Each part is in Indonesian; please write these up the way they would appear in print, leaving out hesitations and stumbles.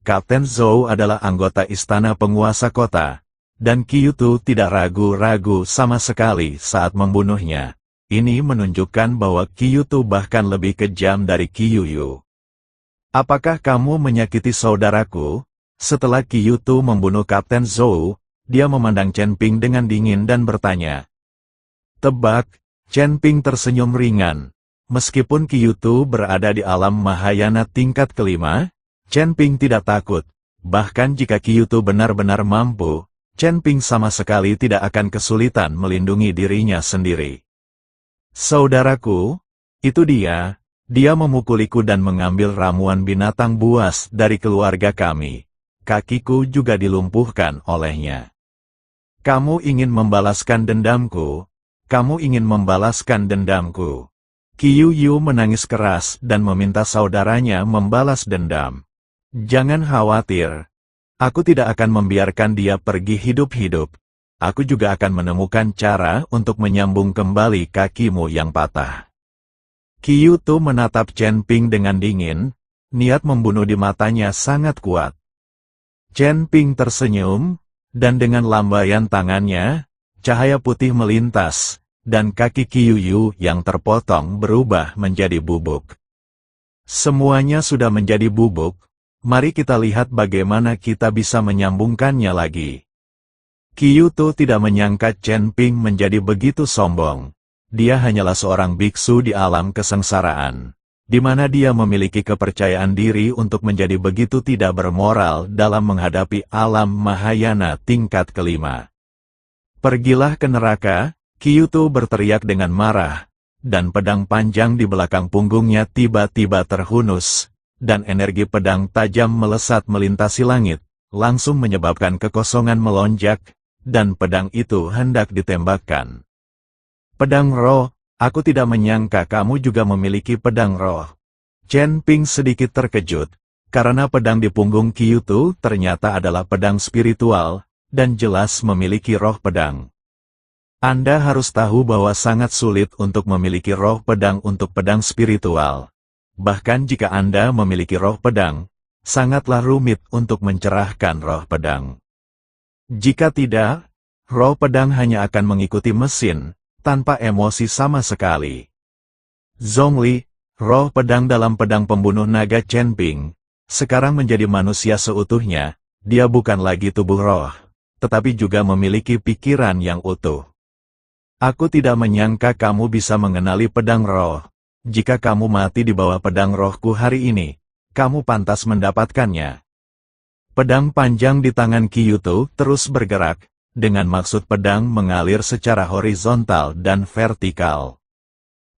Kapten Zhou adalah anggota istana penguasa kota, dan Kyutu tidak ragu-ragu sama sekali saat membunuhnya. Ini menunjukkan bahwa Kyutu bahkan lebih kejam dari Kyuyu. Apakah kamu menyakiti saudaraku? Setelah Kyutu membunuh Kapten Zhou, dia memandang Chen Ping dengan dingin dan bertanya. Tebak, Chen Ping tersenyum ringan. Meskipun Kyutu berada di alam Mahayana tingkat kelima, Chen Ping tidak takut. Bahkan jika Kyutu benar-benar mampu, Chen Ping sama sekali tidak akan kesulitan melindungi dirinya sendiri. Saudaraku, itu dia. Dia memukuliku dan mengambil ramuan binatang buas dari keluarga kami. Kakiku juga dilumpuhkan olehnya. Kamu ingin membalaskan dendamku? Kamu ingin membalaskan dendamku? Kyuyu menangis keras dan meminta saudaranya membalas dendam. Jangan khawatir. Aku tidak akan membiarkan dia pergi hidup-hidup. Aku juga akan menemukan cara untuk menyambung kembali kakimu yang patah. Kyutu menatap Chen Ping dengan dingin, niat membunuh di matanya sangat kuat. Chen Ping tersenyum, dan dengan lambaian tangannya, cahaya putih melintas, dan kaki Kyuyu yang terpotong berubah menjadi bubuk. Semuanya sudah menjadi bubuk, mari kita lihat bagaimana kita bisa menyambungkannya lagi. Kyutu tidak menyangka Chen Ping menjadi begitu sombong. Dia hanyalah seorang biksu di alam kesengsaraan, di mana dia memiliki kepercayaan diri untuk menjadi begitu tidak bermoral dalam menghadapi alam Mahayana tingkat kelima. Pergilah ke neraka, Kyutu berteriak dengan marah, dan pedang panjang di belakang punggungnya tiba-tiba terhunus, dan energi pedang tajam melesat melintasi langit, langsung menyebabkan kekosongan melonjak, dan pedang itu hendak ditembakkan. Pedang roh, aku tidak menyangka kamu juga memiliki pedang roh. Chen Ping sedikit terkejut, karena pedang di punggung Kyutu ternyata adalah pedang spiritual, dan jelas memiliki roh pedang. Anda harus tahu bahwa sangat sulit untuk memiliki roh pedang untuk pedang spiritual. Bahkan jika Anda memiliki roh pedang, sangatlah rumit untuk mencerahkan roh pedang. Jika tidak, roh pedang hanya akan mengikuti mesin, tanpa emosi sama sekali. Zhongli, roh pedang dalam pedang pembunuh naga Chen Ping, sekarang menjadi manusia seutuhnya. Dia bukan lagi tubuh roh, tetapi juga memiliki pikiran yang utuh. Aku tidak menyangka kamu bisa mengenali pedang roh. Jika kamu mati di bawah pedang rohku hari ini, kamu pantas mendapatkannya. Pedang panjang di tangan Kyutu terus bergerak, dengan maksud pedang mengalir secara horizontal dan vertikal.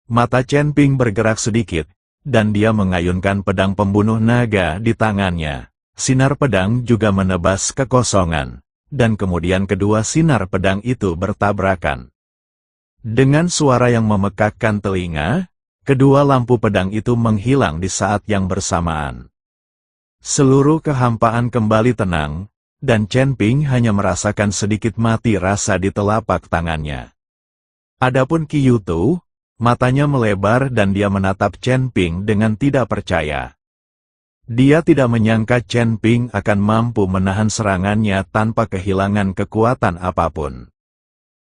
Mata Chen Ping bergerak sedikit, dan dia mengayunkan pedang pembunuh naga di tangannya. Sinar pedang juga menebas kekosongan, dan kemudian kedua sinar pedang itu bertabrakan. Dengan suara yang memekakkan telinga, kedua lampu pedang itu menghilang di saat yang bersamaan. Seluruh kehampaan kembali tenang, dan Chen Ping hanya merasakan sedikit mati rasa di telapak tangannya. Adapun Kyutu, matanya melebar dan dia menatap Chen Ping dengan tidak percaya. Dia tidak menyangka Chen Ping akan mampu menahan serangannya tanpa kehilangan kekuatan apapun.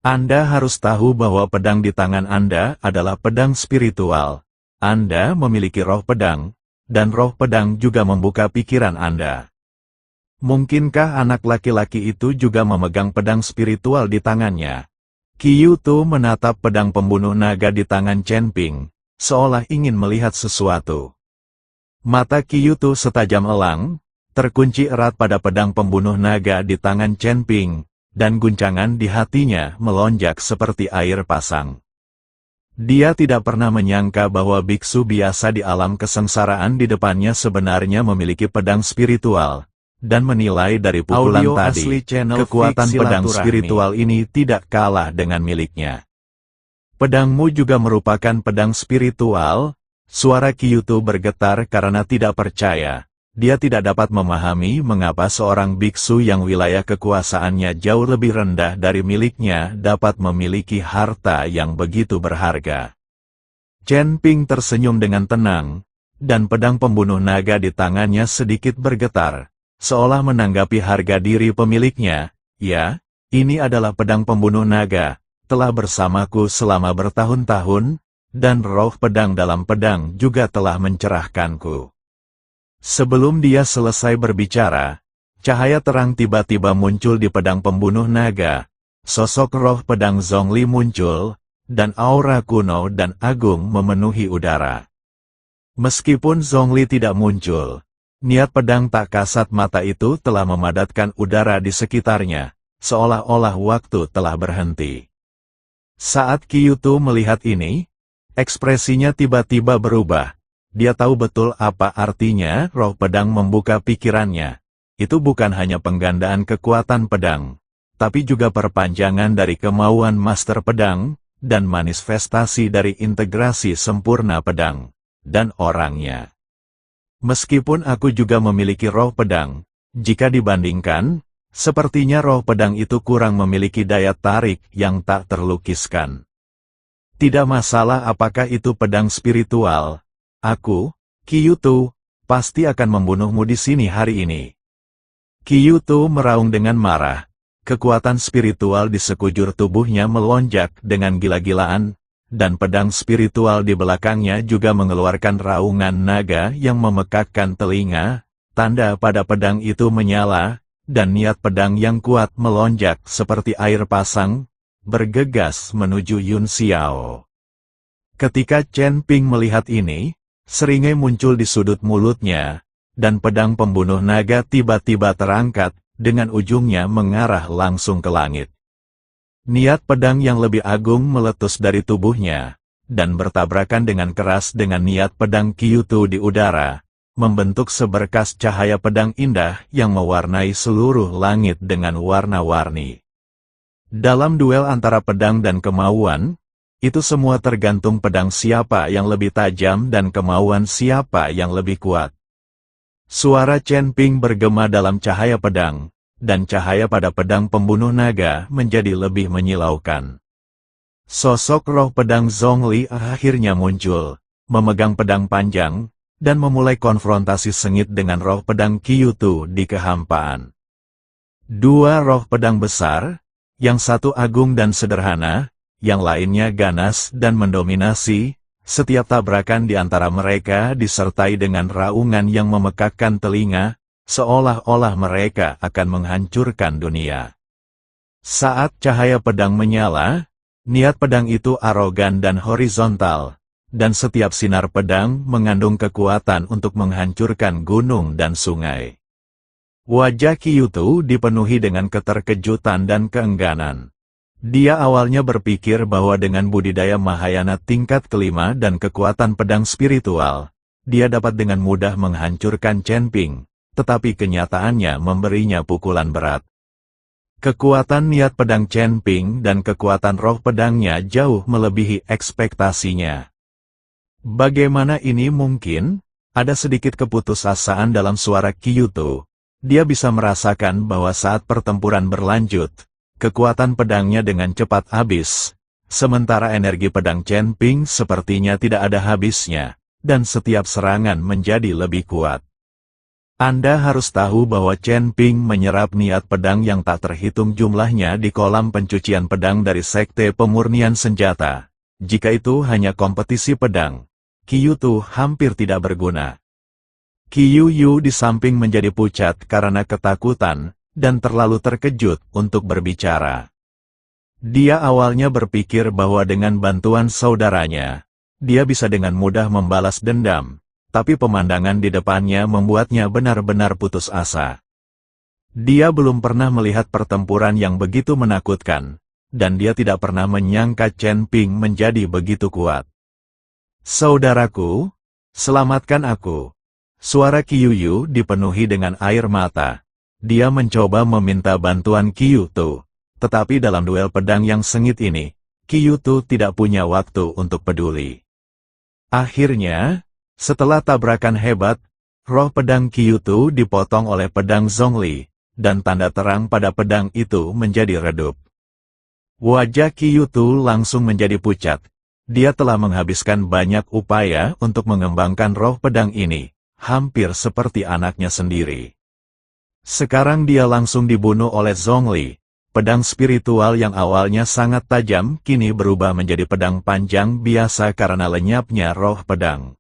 Anda harus tahu bahwa pedang di tangan Anda adalah pedang spiritual. Anda memiliki roh pedang, dan roh pedang juga membuka pikiran Anda. Mungkinkah anak laki-laki itu juga memegang pedang spiritual di tangannya? Kyutu menatap pedang pembunuh naga di tangan Chen Ping, seolah ingin melihat sesuatu. Mata Kyutu setajam elang, terkunci erat pada pedang pembunuh naga di tangan Chen Ping, dan guncangan di hatinya melonjak seperti air pasang. Dia tidak pernah menyangka bahwa biksu biasa di alam kesengsaraan di depannya sebenarnya memiliki pedang spiritual. Dan menilai dari pukulan tadi, kekuatan pedang spiritual ini tidak kalah dengan miliknya. Pedangmu juga merupakan pedang spiritual? Suara Kyutu bergetar karena tidak percaya. Dia tidak dapat memahami mengapa seorang biksu yang wilayah kekuasaannya jauh lebih rendah dari miliknya dapat memiliki harta yang begitu berharga. Chen Ping tersenyum dengan tenang, dan pedang pembunuh naga di tangannya sedikit bergetar. seolah menanggapi harga diri pemiliknya. Ya, ini adalah pedang pembunuh naga, telah bersamaku selama bertahun-tahun, dan roh pedang dalam pedang juga telah mencerahkanku. Sebelum dia selesai berbicara, cahaya terang tiba-tiba muncul di pedang pembunuh naga. Sosok roh pedang Zhongli muncul, dan aura kuno dan agung memenuhi udara. Meskipun Zhongli tidak muncul, niat pedang tak kasat mata itu telah memadatkan udara di sekitarnya, seolah-olah waktu telah berhenti. Saat Kyuto melihat ini, ekspresinya tiba-tiba berubah. Dia tahu betul apa artinya roh pedang membuka pikirannya. Itu bukan hanya penggandaan kekuatan pedang, tapi juga perpanjangan dari kemauan master pedang, dan manifestasi dari integrasi sempurna pedang, dan orangnya. Meskipun aku juga memiliki roh pedang, jika dibandingkan, sepertinya roh pedang itu kurang memiliki daya tarik yang tak terlukiskan. Tidak masalah apakah itu pedang spiritual, aku, Kyuto, pasti akan membunuhmu di sini hari ini. Kyuto meraung dengan marah. Kekuatan spiritual di sekujur tubuhnya melonjak dengan gila-gilaan, dan pedang spiritual di belakangnya juga mengeluarkan raungan naga yang memekakkan telinga, tanda pada pedang itu menyala, dan niat pedang yang kuat melonjak seperti air pasang, bergegas menuju Yun Xiao. Ketika Chen Ping melihat ini, seringai muncul di sudut mulutnya, dan pedang pembunuh naga tiba-tiba terangkat, dengan ujungnya mengarah langsung ke langit. Niat pedang yang lebih agung meletus dari tubuhnya, dan bertabrakan dengan keras dengan niat pedang Kyuto di udara, membentuk seberkas cahaya pedang indah yang mewarnai seluruh langit dengan warna-warni. Dalam duel antara pedang dan kemauan, itu semua tergantung pedang siapa yang lebih tajam dan kemauan siapa yang lebih kuat. Suara Chen Ping bergema dalam cahaya pedang, dan cahaya pada pedang pembunuh naga menjadi lebih menyilaukan. Sosok roh pedang Zhongli akhirnya muncul, memegang pedang panjang, dan memulai konfrontasi sengit dengan roh pedang Kyuto di kehampaan. Dua roh pedang besar, yang satu agung dan sederhana, yang lainnya ganas dan mendominasi. Setiap tabrakan di antara mereka disertai dengan raungan yang memekakkan telinga, seolah-olah mereka akan menghancurkan dunia. Saat cahaya pedang menyala, niat pedang itu arogan dan horizontal, dan setiap sinar pedang mengandung kekuatan untuk menghancurkan gunung dan sungai. Wajah Kyuto dipenuhi dengan keterkejutan dan keengganan. Dia awalnya berpikir bahwa dengan budidaya Mahayana tingkat kelima dan kekuatan pedang spiritual, dia dapat dengan mudah menghancurkan Chen Ping, tetapi kenyataannya memberinya pukulan berat. Kekuatan niat pedang Chen Ping dan kekuatan roh pedangnya jauh melebihi ekspektasinya. Bagaimana ini mungkin? Ada sedikit keputusasaan dalam suara Kyuto. Dia bisa merasakan bahwa saat pertempuran berlanjut, kekuatan pedangnya dengan cepat habis, sementara energi pedang Chen Ping sepertinya tidak ada habisnya, dan setiap serangan menjadi lebih kuat. Anda harus tahu bahwa Chen Ping menyerap niat pedang yang tak terhitung jumlahnya di kolam pencucian pedang dari Sekte Pemurnian Senjata. Jika itu hanya kompetisi pedang, Kyuto hampir tidak berguna. Kyuyu di samping menjadi pucat karena ketakutan, dan terlalu terkejut untuk berbicara. Dia awalnya berpikir bahwa dengan bantuan saudaranya, dia bisa dengan mudah membalas dendam, tapi pemandangan di depannya membuatnya benar-benar putus asa. Dia belum pernah melihat pertempuran yang begitu menakutkan, dan dia tidak pernah menyangka Chen Ping menjadi begitu kuat. Saudaraku, selamatkan aku. Suara Kyuyu dipenuhi dengan air mata. Dia mencoba meminta bantuan Kyuto, tetapi dalam duel pedang yang sengit ini, Kyuto tidak punya waktu untuk peduli. Akhirnya, setelah tabrakan hebat, roh pedang Kyuto dipotong oleh pedang Zhongli, dan tanda terang pada pedang itu menjadi redup. Wajah Kyuto langsung menjadi pucat. Dia telah menghabiskan banyak upaya untuk mengembangkan roh pedang ini, hampir seperti anaknya sendiri. Sekarang dia langsung dibunuh oleh Zhongli. Pedang spiritual yang awalnya sangat tajam kini berubah menjadi pedang panjang biasa karena lenyapnya roh pedang.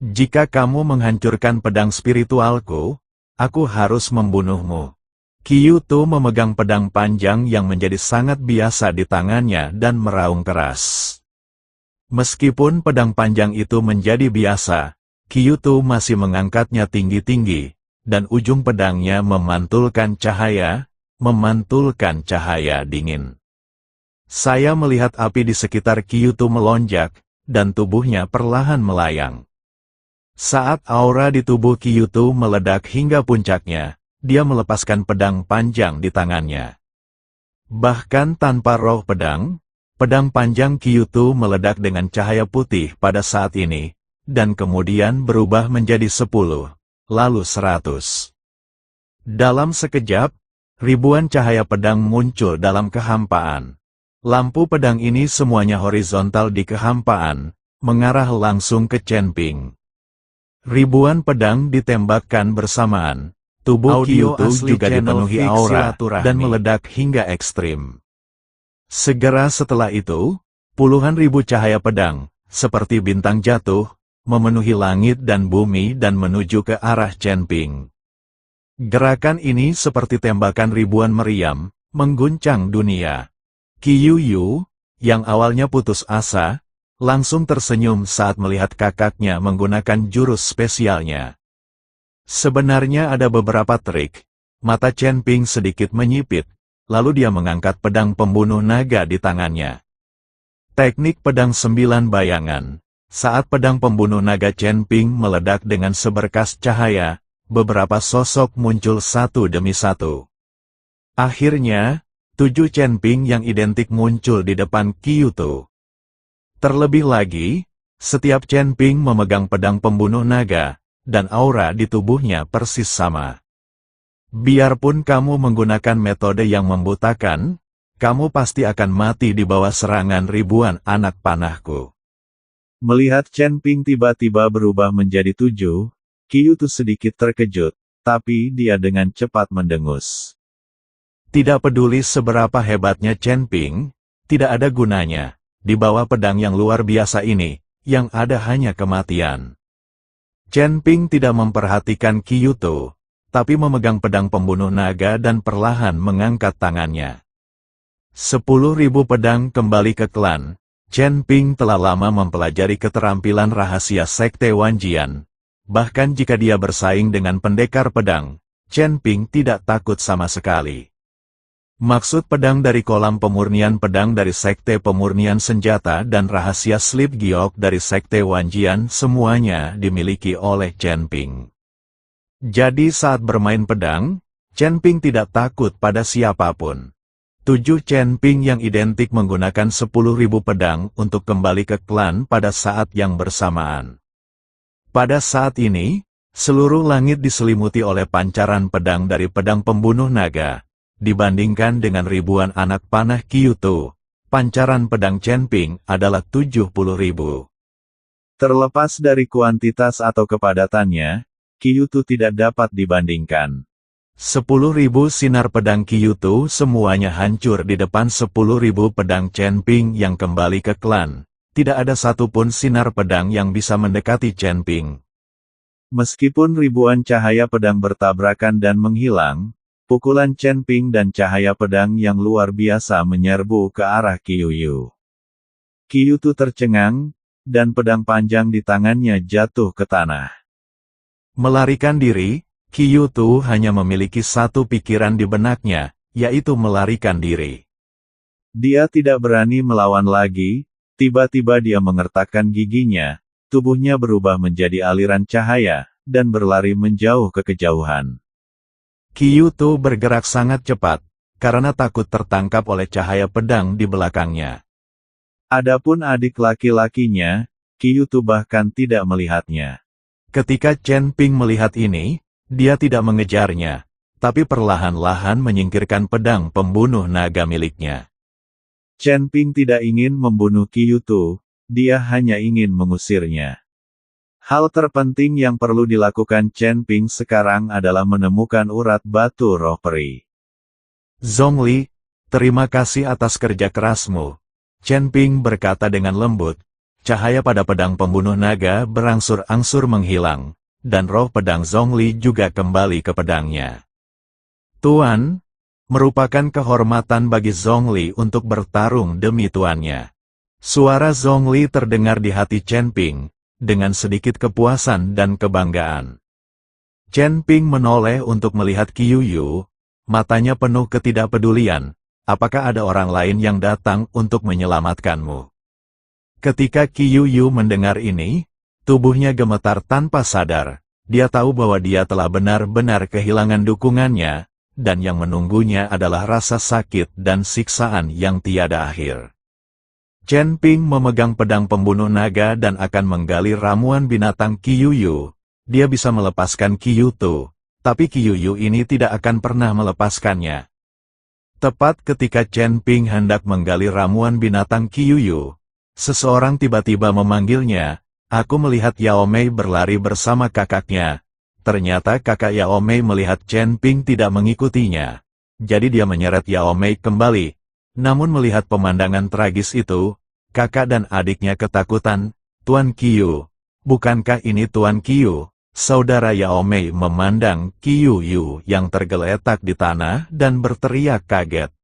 Jika kamu menghancurkan pedang spiritualku, aku harus membunuhmu. Kyuto memegang pedang panjang yang menjadi sangat biasa di tangannya dan meraung keras. Meskipun pedang panjang itu menjadi biasa, Kyuto masih mengangkatnya tinggi-tinggi, dan ujung pedangnya memantulkan cahaya dingin. Saya melihat api di sekitar Kyuto melonjak, dan tubuhnya perlahan melayang. Saat aura di tubuh Kyuto meledak hingga puncaknya, dia melepaskan pedang panjang di tangannya. Bahkan tanpa roh pedang, pedang panjang Kyuto meledak dengan cahaya putih pada saat ini, dan kemudian berubah menjadi 10, lalu 100. Dalam sekejap, ribuan cahaya pedang muncul dalam kehampaan. Lampu pedang ini semuanya horizontal di kehampaan, mengarah langsung ke Chen Ping. Ribuan pedang ditembakkan bersamaan, tubuh Kyuto juga dipenuhi aura, dan meledak hingga ekstrim. Segera setelah itu, puluhan ribu cahaya pedang, seperti bintang jatuh, memenuhi langit dan bumi dan menuju ke arah Chen Ping. Gerakan ini seperti tembakan ribuan meriam, mengguncang dunia. Qiyu, yang awalnya putus asa, langsung tersenyum saat melihat kakaknya menggunakan jurus spesialnya. Sebenarnya ada beberapa trik. Mata Chen Ping sedikit menyipit, lalu dia mengangkat pedang pembunuh naga di tangannya. Teknik pedang 9 bayangan. Saat pedang pembunuh naga Chen Ping meledak dengan seberkas cahaya, beberapa sosok muncul satu demi satu. Akhirnya, 7 Chen Ping yang identik muncul di depan Kyuto. Terlebih lagi, setiap Chen Ping memegang pedang pembunuh naga, dan aura di tubuhnya persis sama. Biarpun kamu menggunakan metode yang membutakan, kamu pasti akan mati di bawah serangan ribuan anak panahku. Melihat Chen Ping tiba-tiba berubah menjadi 7, Kyuto sedikit terkejut, tapi dia dengan cepat mendengus. Tidak peduli seberapa hebatnya Chen Ping, tidak ada gunanya, di bawah pedang yang luar biasa ini, yang ada hanya kematian. Chen Ping tidak memperhatikan Kyuto, tapi memegang pedang pembunuh naga dan perlahan mengangkat tangannya. 10.000 pedang kembali ke klan. Chen Ping telah lama mempelajari keterampilan rahasia Sekte Wanjian. Bahkan jika dia bersaing dengan pendekar pedang, Chen Ping tidak takut sama sekali. Maksud pedang dari kolam pemurnian pedang dari Sekte Pemurnian Senjata dan rahasia Slip Giok dari Sekte Wanjian semuanya dimiliki oleh Chen Ping. Jadi saat bermain pedang, Chen Ping tidak takut pada siapapun. 7 Chen Ping yang identik menggunakan 10.000 pedang untuk kembali ke klan pada saat yang bersamaan. Pada saat ini, seluruh langit diselimuti oleh pancaran pedang dari pedang pembunuh naga. Dibandingkan dengan ribuan anak panah Kyuto, pancaran pedang Chen Ping adalah 70.000. Terlepas dari kuantitas atau kepadatannya, Kyuto tidak dapat dibandingkan. 10.000 sinar pedang Kyuto semuanya hancur di depan 10.000 pedang Chen Ping yang kembali ke klan. Tidak ada satupun sinar pedang yang bisa mendekati Chen Ping. Meskipun ribuan cahaya pedang bertabrakan dan menghilang, pukulan Chen Ping dan cahaya pedang yang luar biasa menyerbu ke arah Qiyu. Kyuto tercengang, dan pedang panjang di tangannya jatuh ke tanah. Melarikan diri, Kyuto hanya memiliki satu pikiran di benaknya, yaitu melarikan diri. Dia tidak berani melawan lagi, tiba-tiba dia mengertakkan giginya, tubuhnya berubah menjadi aliran cahaya, dan berlari menjauh ke kejauhan. Kyuto bergerak sangat cepat, karena takut tertangkap oleh cahaya pedang di belakangnya. Adapun adik laki-lakinya, Kyuto bahkan tidak melihatnya. Ketika Chen Ping melihat ini, dia tidak mengejarnya, tapi perlahan-lahan menyingkirkan pedang pembunuh naga miliknya. Chen Ping tidak ingin membunuh Kyuto, dia hanya ingin mengusirnya. Hal terpenting yang perlu dilakukan Chen Ping sekarang adalah menemukan urat batu roh peri. Zhongli, terima kasih atas kerja kerasmu. Chen Ping berkata dengan lembut. Cahaya pada pedang pembunuh naga berangsur-angsur menghilang, dan roh pedang Zhongli juga kembali ke pedangnya. Tuan, merupakan kehormatan bagi Zhongli untuk bertarung demi tuannya. Suara Zhongli terdengar di hati Chen Ping, dengan sedikit kepuasan dan kebanggaan. Chen Ping menoleh untuk melihat Qiu Yu, matanya penuh ketidakpedulian. Apakah ada orang lain yang datang untuk menyelamatkanmu? Ketika Qiu Yu mendengar ini, tubuhnya gemetar tanpa sadar. Dia tahu bahwa dia telah benar-benar kehilangan dukungannya, dan yang menunggunya adalah rasa sakit dan siksaan yang tiada akhir. Chen Ping memegang pedang pembunuh naga dan akan menggali ramuan binatang Qiu Yu. Dia bisa melepaskan Qiu Tu, tapi Qiu Yu ini tidak akan pernah melepaskannya. Tepat ketika Chen Ping hendak menggali ramuan binatang Qiu Yu, seseorang tiba-tiba memanggilnya. Aku melihat Yao Mei berlari bersama kakaknya. Ternyata kakak Yao Mei melihat Chen Ping tidak mengikutinya. Jadi dia menyeret Yao Mei kembali. Namun melihat pemandangan tragis itu, kakak dan adiknya ketakutan. Tuan Qiu, bukankah ini Tuan Qiu? Saudara Yao Mei memandang Qiu Yu yang tergeletak di tanah dan berteriak kaget.